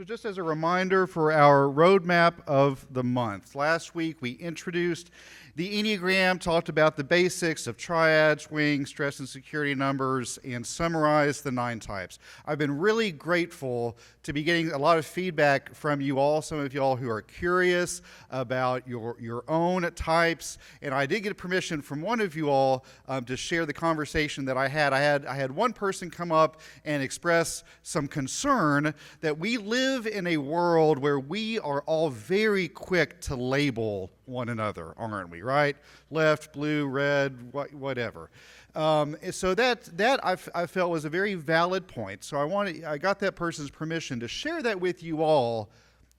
So just as a reminder for our roadmap of the month, last week we introduced the Enneagram, talked about the basics of triads, wings, stress and security numbers, and summarized the 9 types. I've been really grateful to be getting a lot of feedback from you all, some of you all who are curious about your own types, and I did get permission from one of you all to share the conversation that I had. I had one person come up and express some concern that we live in a world where we are all very quick to label one another, aren't we, right? Left, blue, red, whatever. So that I felt was a very valid point. So I got that person's permission to share that with you all,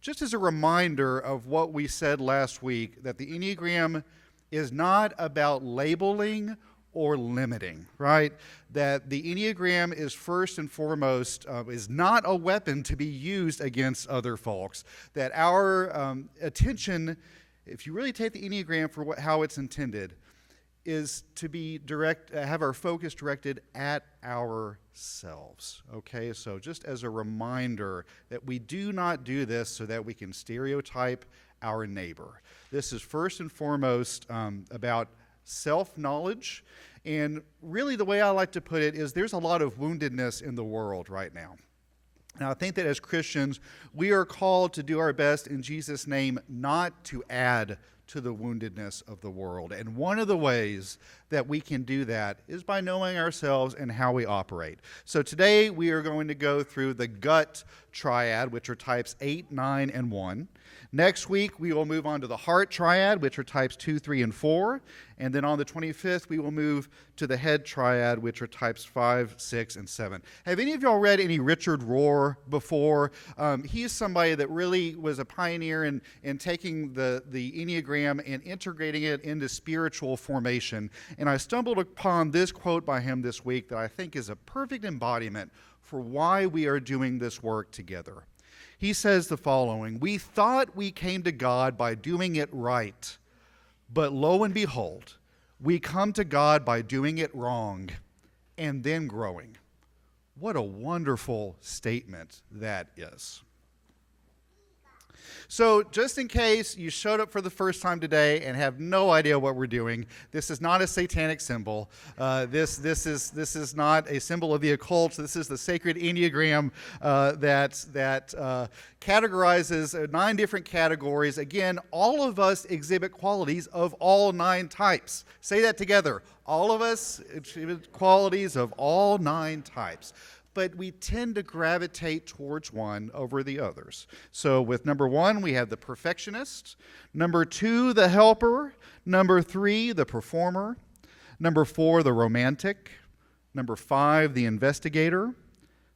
just as a reminder of what we said last week, that the Enneagram is not about labeling or limiting, right? That the Enneagram is first and foremost, is not a weapon to be used against other folks. That our attention, if you really take the Enneagram for how it's intended, is to be have our focus directed at ourselves, okay? So just as a reminder that we do not do this so that we can stereotype our neighbor. This is first and foremost about self-knowledge, and really the way I like to put it is there's a lot of woundedness in the world right now. Now, I think that as Christians, we are called to do our best in Jesus' name not to add to the woundedness of the world. And one of the ways that we can do that is by knowing ourselves and how we operate. So today we are going to go through the gut triad, which are types 8, 9, and 1. Next week, we will move on to the heart triad, which are types 2, 3, and 4. And then on the 25th, we will move to the head triad, which are types 5, 6, and 7. Have any of y'all read any Richard Rohr before? He's somebody that really was a pioneer in taking the Enneagram and integrating it into spiritual formation. And I stumbled upon this quote by him this week that I think is a perfect embodiment for why we are doing this work together. He says the following: "We thought we came to God by doing it right, but lo and behold, we come to God by doing it wrong and then growing." What a wonderful statement that is. So just in case you showed up for the first time today and have no idea what we're doing, this is not a satanic symbol. This is not a symbol of the occult. This is the sacred Enneagram that categorizes 9 different categories. Again, all of us exhibit qualities of all 9 types. Say that together. All of us exhibit qualities of all 9 types. But we tend to gravitate towards one over the others. So with number 1, we have the perfectionist. Number 2, the helper. Number 3, the performer. Number 4, the romantic. Number 5, the investigator.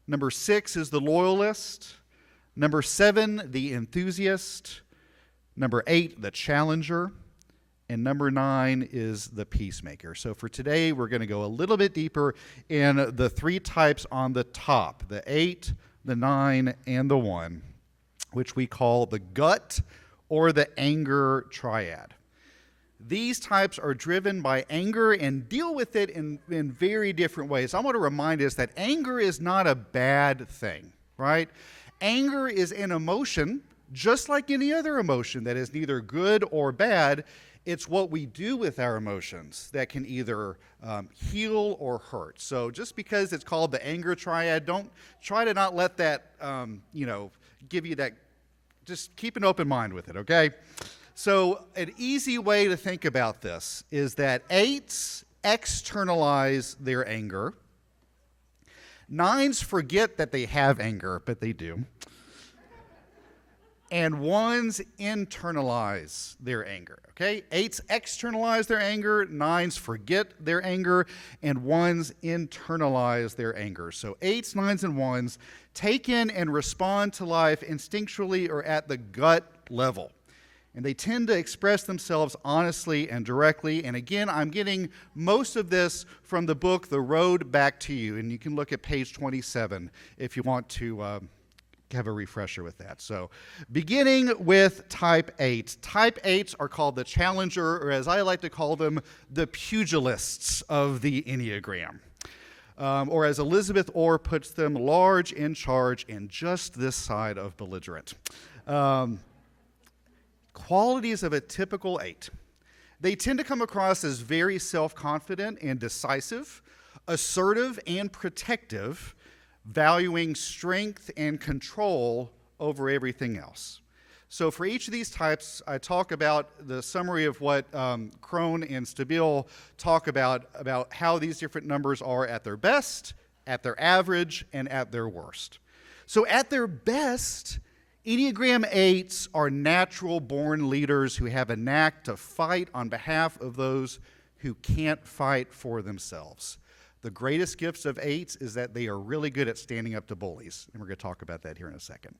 Number 6 is the loyalist. Number 7, the enthusiast. Number 8, the challenger. And number 9 is the peacemaker. So for today, we're going to go a little bit deeper in the 3 types on the top, the 8, the 9, and the 1, which we call the gut or the anger triad. These types are driven by anger and deal with it in very different ways. I want to remind us that anger is not a bad thing, right? Anger is an emotion, just like any other emotion that is neither good or bad. It's what we do with our emotions that can either heal or hurt. So just because it's called the anger triad, don't try to not let that, give you that. Just keep an open mind with it, okay? So an easy way to think about this is that 8s externalize their anger. 9s forget that they have anger, but they do. And 1s internalize their anger, okay? 8s externalize their anger, 9s forget their anger, and 1s internalize their anger. So 8s, 9s, and 1s take in and respond to life instinctually or at the gut level. And they tend to express themselves honestly and directly. And again, I'm getting most of this from the book, The Road Back to You. And you can look at page 27 if you want to have a refresher with that. So beginning with type 8. Type 8s are called the challenger, or as I like to call them, the pugilists of the Enneagram. or as Elizabeth Orr puts them, large, in charge, and just this side of belligerent. Qualities of a typical 8. They tend to come across as very self-confident and decisive, assertive and protective, valuing strength and control over everything else. So for each of these types, I talk about the summary of what Crone and Stabile talk about how these different numbers are at their best, at their average, and at their worst. So at their best, Enneagram 8s are natural-born leaders who have a knack to fight on behalf of those who can't fight for themselves. The greatest gifts of 8s is that they are really good at standing up to bullies, and we're going to talk about that here in a second.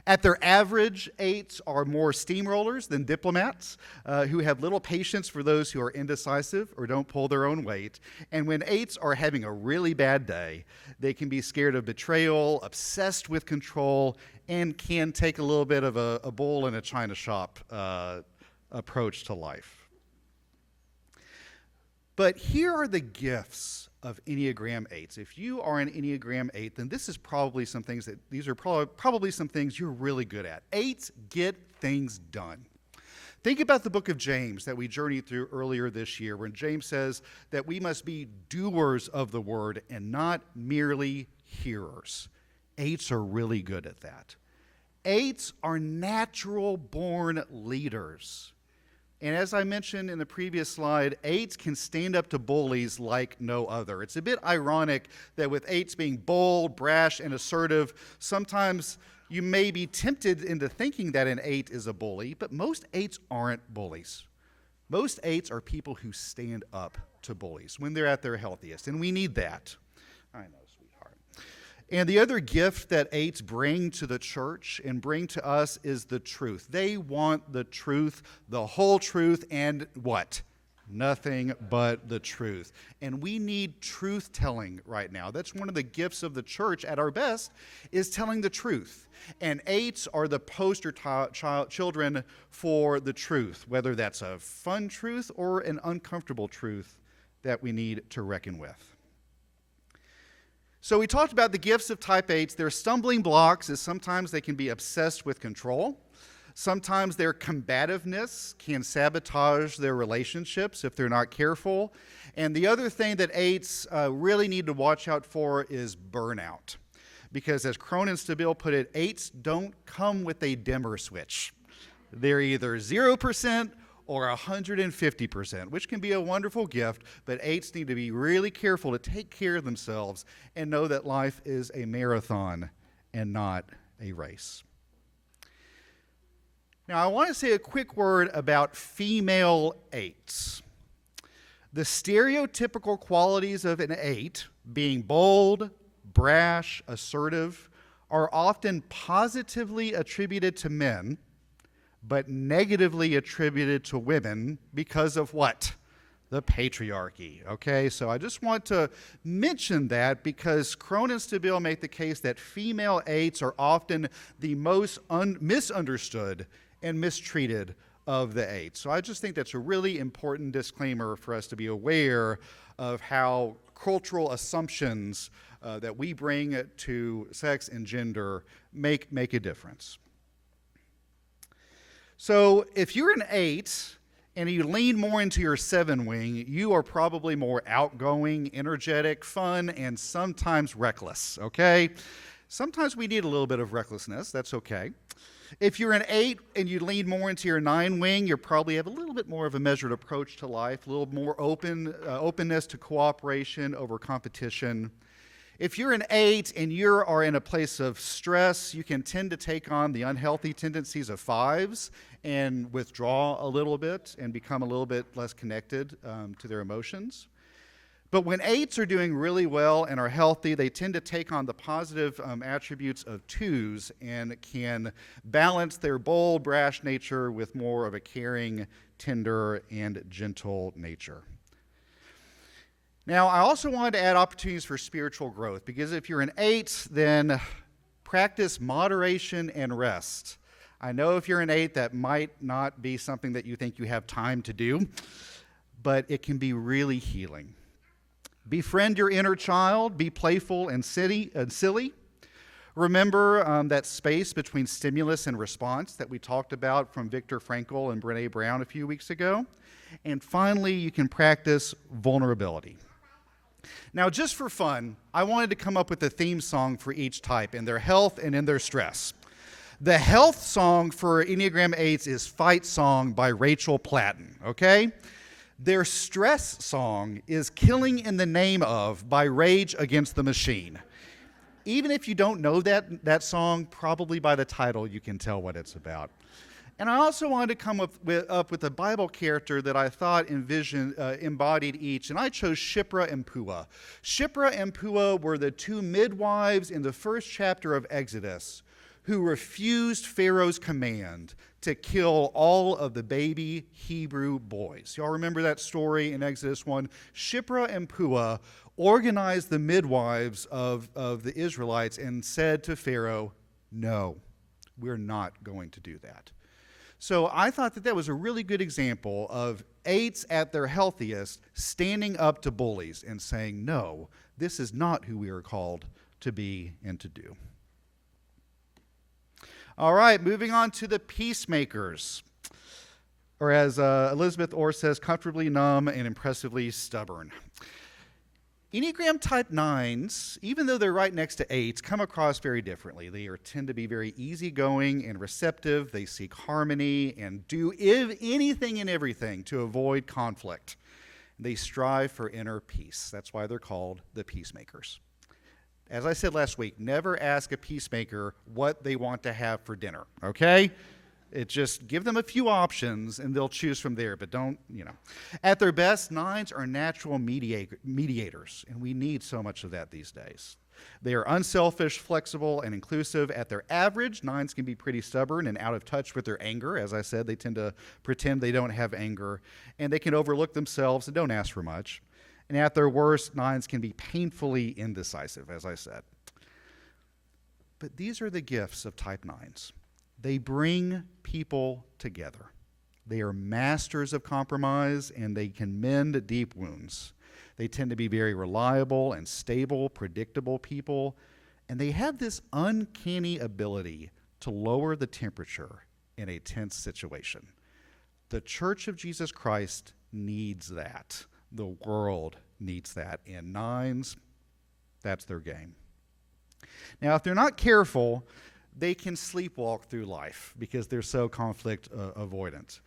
At their average, 8s are more steamrollers than diplomats who have little patience for those who are indecisive or don't pull their own weight. And when 8s are having a really bad day, they can be scared of betrayal, obsessed with control, and can take a little bit of a bull in a china shop approach to life. But here are the gifts of Enneagram 8s. If you are an Enneagram 8, then these are probably some things you're really good at. 8s get things done. Think about the book of James that we journeyed through earlier this year, when James says that we must be doers of the word and not merely hearers. 8s are really good at that. 8s are natural-born leaders. And as I mentioned in the previous slide, 8s can stand up to bullies like no other. It's a bit ironic that with 8s being bold, brash, and assertive, sometimes you may be tempted into thinking that an 8 is a bully, but most 8s aren't bullies. Most 8s are people who stand up to bullies when they're at their healthiest, and we need that. I know, sweetheart. And the other gift that 8s bring to the church and bring to us is the truth. They want the truth, the whole truth, and what? Nothing but the truth. And we need truth-telling right now. That's one of the gifts of the church at our best, is telling the truth. And 8s are the poster children for the truth, whether that's a fun truth or an uncomfortable truth that we need to reckon with. So we talked about the gifts of type 8s. Their stumbling blocks is sometimes they can be obsessed with control. Sometimes their combativeness can sabotage their relationships if they're not careful. And the other thing that 8s really need to watch out for is burnout. Because as Crone and Stabile put it, 8s don't come with a dimmer switch. They're either 0% or 150%, which can be a wonderful gift, but 8s need to be really careful to take care of themselves and know that life is a marathon and not a race. Now, I want to say a quick word about female 8s. The stereotypical qualities of an 8, being bold, brash, assertive, are often positively attributed to men, but negatively attributed to women because of what? The patriarchy, okay? So I just want to mention that because Crone and Stabile make the case that female 8s are often the most misunderstood and mistreated of the 8s. So I just think that's a really important disclaimer for us to be aware of how cultural assumptions that we bring to sex and gender make a difference. So if you're an 8 and you lean more into your 7 wing, you are probably more outgoing, energetic, fun, and sometimes reckless, okay? Sometimes we need a little bit of recklessness. That's okay. If you're an 8 and you lean more into your 9 wing, you probably have a little bit more of a measured approach to life, a little more openness to cooperation over competition. If you're an 8 and you are in a place of stress, you can tend to take on the unhealthy tendencies of 5s and withdraw a little bit and become a little bit less connected to their emotions. But when 8s are doing really well and are healthy, they tend to take on the positive attributes of 2s and can balance their bold, brash nature with more of a caring, tender, and gentle nature. Now, I also wanted to add opportunities for spiritual growth, because if you're an 8, then practice moderation and rest. I know if you're an 8, that might not be something that you think you have time to do, but it can be really healing. Befriend your inner child. Be playful and silly. Remember that space between stimulus and response that we talked about from Viktor Frankl and Brené Brown a few weeks ago. And finally, you can practice vulnerability. Now, just for fun, I wanted to come up with a theme song for each type in their health and in their stress. The health song for Enneagram 8s is Fight Song by Rachel Platten, okay? Their stress song is Killing in the Name Of by Rage Against the Machine. Even if you don't know that song, probably by the title you can tell what it's about. And I also wanted to come up with a Bible character that I thought embodied each, and I chose Shiphrah and Puah. Shiphrah and Puah were the two midwives in the first chapter of Exodus who refused Pharaoh's command to kill all of the baby Hebrew boys. Y'all remember that story in Exodus 1? Shiphrah and Puah organized the midwives of the Israelites and said to Pharaoh, no, we're not going to do that. So I thought that was a really good example of 8s at their healthiest standing up to bullies and saying, no, this is not who we are called to be and to do. All right, moving on to the peacemakers, or as Elizabeth Orr says, comfortably numb and impressively stubborn. Enneagram Type 9s, even though they're right next to 8s, come across very differently. They tend to be very easygoing and receptive. They seek harmony and do anything and everything to avoid conflict. They strive for inner peace. That's why they're called the peacemakers. As I said last week, never ask a peacemaker what they want to have for dinner, okay? Just give them a few options and they'll choose from there, but don't. At their best, 9s are natural mediators, and we need so much of that these days. They are unselfish, flexible, and inclusive. At their average, 9s can be pretty stubborn and out of touch with their anger. As I said, they tend to pretend they don't have anger, and they can overlook themselves and don't ask for much. And at their worst, 9s can be painfully indecisive, as I said. But these are the gifts of Type 9s. They bring people together. They are masters of compromise, and they can mend deep wounds. They tend to be very reliable and stable, predictable people, and they have this uncanny ability to lower the temperature in a tense situation. The Church of Jesus Christ needs that. The world needs that. And 9s, that's their game. Now, if they're not careful, they can sleepwalk through life because they're so conflict avoidant.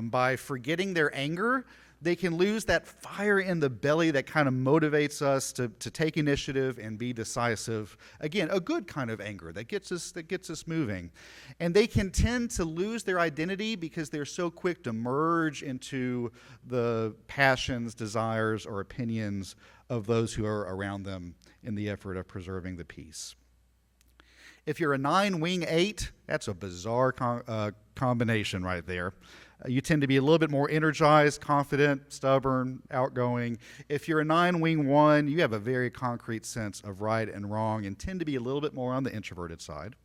By forgetting their anger, they can lose that fire in the belly that kind of motivates us to take initiative and be decisive. Again, a good kind of anger that gets us moving. And they can tend to lose their identity because they're so quick to merge into the passions, desires, or opinions of those who are around them in the effort of preserving the peace. If you're a 9 wing 8, that's a bizarre combination right there. You tend to be a little bit more energized, confident, stubborn, outgoing. If you're a 9 wing 1, you have a very concrete sense of right and wrong and tend to be a little bit more on the introverted side.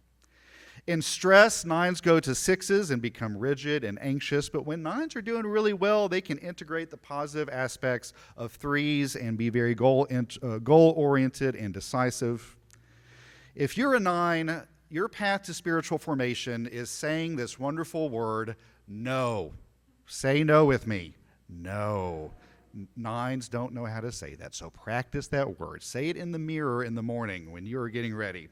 In stress, 9s go to 6s and become rigid and anxious, but when 9s are doing really well, they can integrate the positive aspects of 3s and be very goal-oriented and decisive. If you're a 9, your path to spiritual formation is saying this wonderful word, no. Say no with me. No. 9s don't know how to say that, so practice that word. Say it in the mirror in the morning when you're getting ready.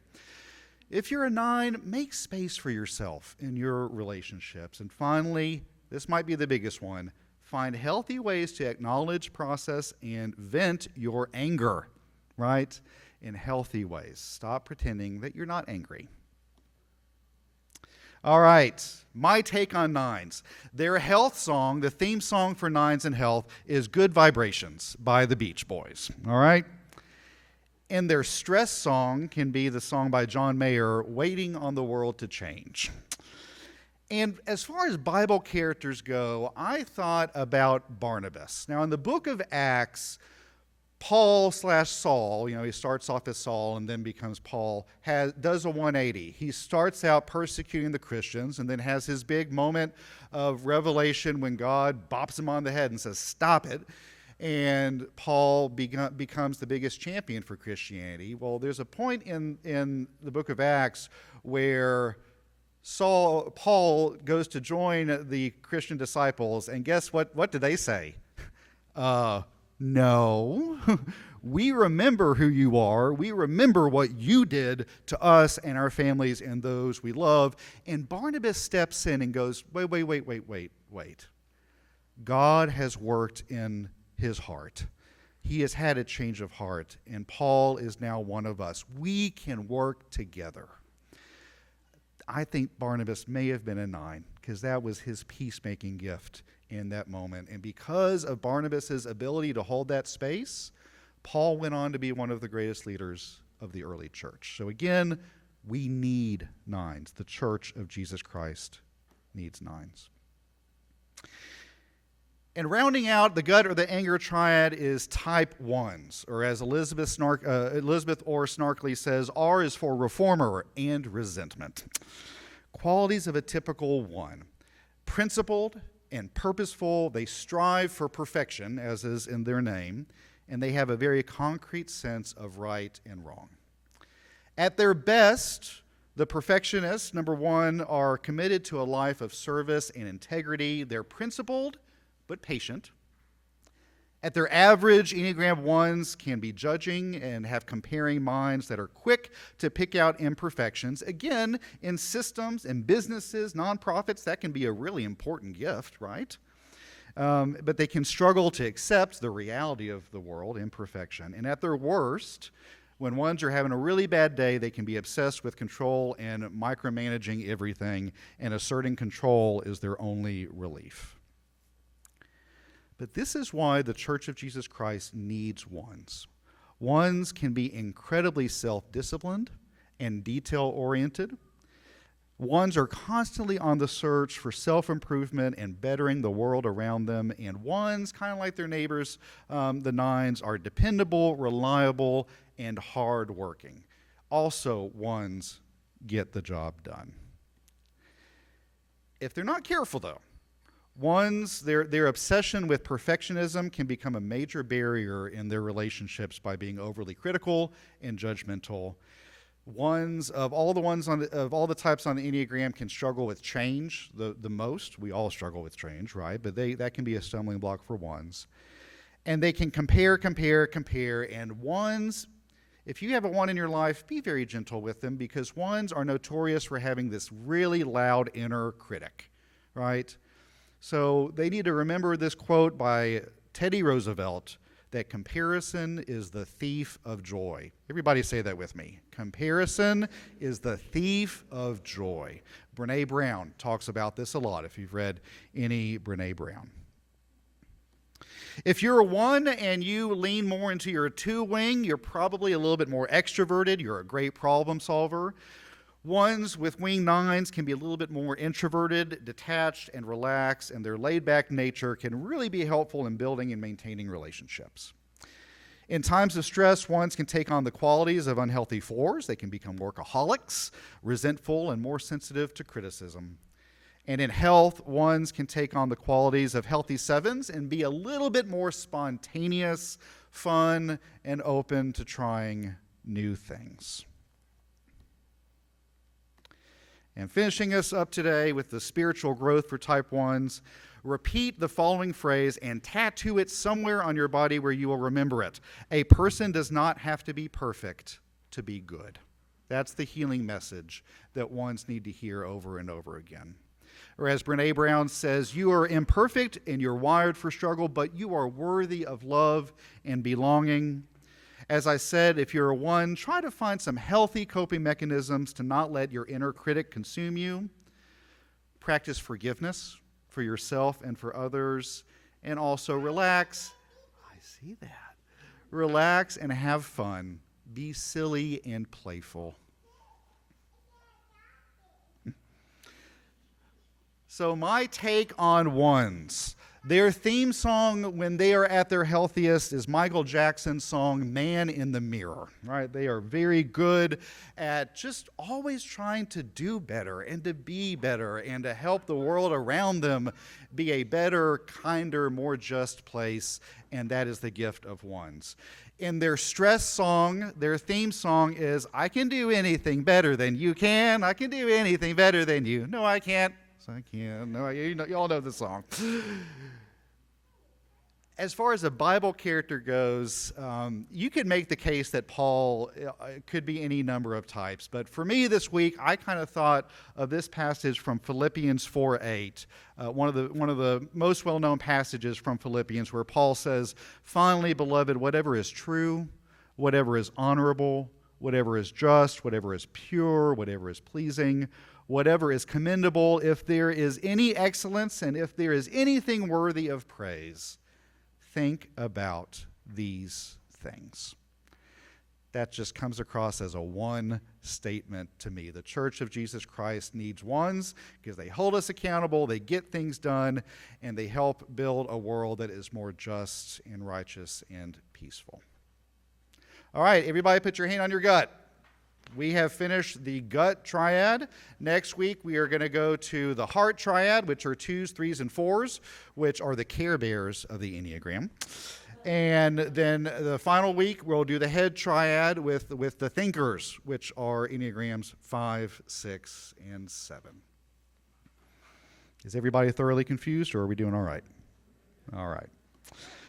If you're a 9, make space for yourself in your relationships. And finally, this might be the biggest one, find healthy ways to acknowledge, process, and vent your anger, right? In healthy ways. Stop pretending that you're not angry. All right, my take on 9s. Their health song, the theme song for 9s and health, is Good Vibrations by the Beach Boys. All right? And their stress song can be the song by John Mayer, Waiting on the World to Change. And as far as Bible characters go, I thought about Barnabas. Now, in the book of Acts, Paul/Saul, he starts off as Saul and then becomes Paul, does a 180. He starts out persecuting the Christians and then has his big moment of revelation when God bops him on the head and says, stop it. and Paul becomes the biggest champion for Christianity. Well, there's a point in the book of Acts where Paul goes to join the Christian disciples, and guess what? What do they say? No, we remember who you are. We remember what you did to us and our families and those we love. And Barnabas steps in and goes, wait. God has worked in his heart. He has had a change of heart, and Paul is now one of us. We can work together. I think Barnabas may have been a 9, because that was his peacemaking gift in that moment. And because of Barnabas's ability to hold that space, Paul went on to be one of the greatest leaders of the early church. So again, we need 9s. The Church of Jesus Christ needs 9s. And rounding out the gut or the anger triad is type 1s, or as Elizabeth Orr snarkily says, R is for reformer and resentment. Qualities of a typical 1. Principled and purposeful, they strive for perfection, as is in their name, and they have a very concrete sense of right and wrong. At their best, the perfectionists, number 1, are committed to a life of service and integrity. They're principled but patient. At their average, Enneagram 1s can be judging and have comparing minds that are quick to pick out imperfections. Again, in systems, in businesses, nonprofits, that can be a really important gift, right? But they can struggle to accept the reality of the world, imperfection. And at their worst, when 1s are having a really bad day, they can be obsessed with control and micromanaging everything, and asserting control is their only relief. But this is why the Church of Jesus Christ needs 1s. 1s can be incredibly self-disciplined and detail-oriented. 1s are constantly on the search for self-improvement and bettering the world around them. And 1s, kind of like their neighbors, the 9s, are dependable, reliable, and hardworking. Also, 1s get the job done. If they're not careful, though, 1s, their obsession with perfectionism can become a major barrier in their relationships by being overly critical and judgmental. 1s, of all the types on the Enneagram, can struggle with change the most. We all struggle with change, right? But that can be a stumbling block for 1s. And they can compare, and 1s, if you have a 1 in your life, be very gentle with them, because 1s are notorious for having this really loud inner critic, right? So they need to remember this quote by Teddy Roosevelt, that comparison is the thief of joy. Everybody say that with me. Comparison is the thief of joy. Brene Brown talks about this a lot, if you've read any Brene Brown. If you're a 1 and you lean more into your 2 wing, you're probably a little bit more extroverted. You're a great problem solver. 1s with wing 9s can be a little bit more introverted, detached, and relaxed, and their laid-back nature can really be helpful in building and maintaining relationships. In times of stress, 1s can take on the qualities of unhealthy 4s. They can become workaholics, resentful, and more sensitive to criticism. And in health, 1s can take on the qualities of healthy 7s and be a little bit more spontaneous, fun, and open to trying new things. And finishing us up today with the spiritual growth for type 1s, repeat the following phrase and tattoo it somewhere on your body where you will remember it. A person does not have to be perfect to be good. That's the healing message that 1s need to hear over and over again. Or as Brene Brown says, you are imperfect and you're wired for struggle, but you are worthy of love and belonging. As I said, if you're a 1, try to find some healthy coping mechanisms to not let your inner critic consume you. Practice forgiveness for yourself and for others. And also relax. I see that. Relax and have fun. Be silly and playful. So my take on 1s. Their theme song when they are at their healthiest is Michael Jackson's song, Man in the Mirror, right? They are very good at just always trying to do better and to be better and to help the world around them be a better, kinder, more just place, and that is the gift of ones. In their stress song, their theme song is, I can do anything better than you can. I can do anything better than you. No, I can't. I can. No, you all know the song. As far as a Bible character goes, you could make the case that Paul could be any number of types. But for me this week, I kind of thought of this passage from Philippians 4:8, one of the most well-known passages from Philippians, where Paul says, "Finally, beloved, whatever is true, whatever is honorable, whatever is just, whatever is pure, whatever is pleasing, whatever is commendable, if there is any excellence and if there is anything worthy of praise, think about these things." That just comes across as a one statement to me. The Church of Jesus Christ needs ones because they hold us accountable, they get things done, and they help build a world that is more just and righteous and peaceful. All right, everybody put your hand on your gut. We have finished the gut triad. Next week, we are going to go to the heart triad, which are 2s, 3s, and 4s, which are the care bears of the Enneagram. And then the final week, we'll do the head triad with the thinkers, which are Enneagrams 5, 6, and 7. Is everybody thoroughly confused, or are we doing all right? All right.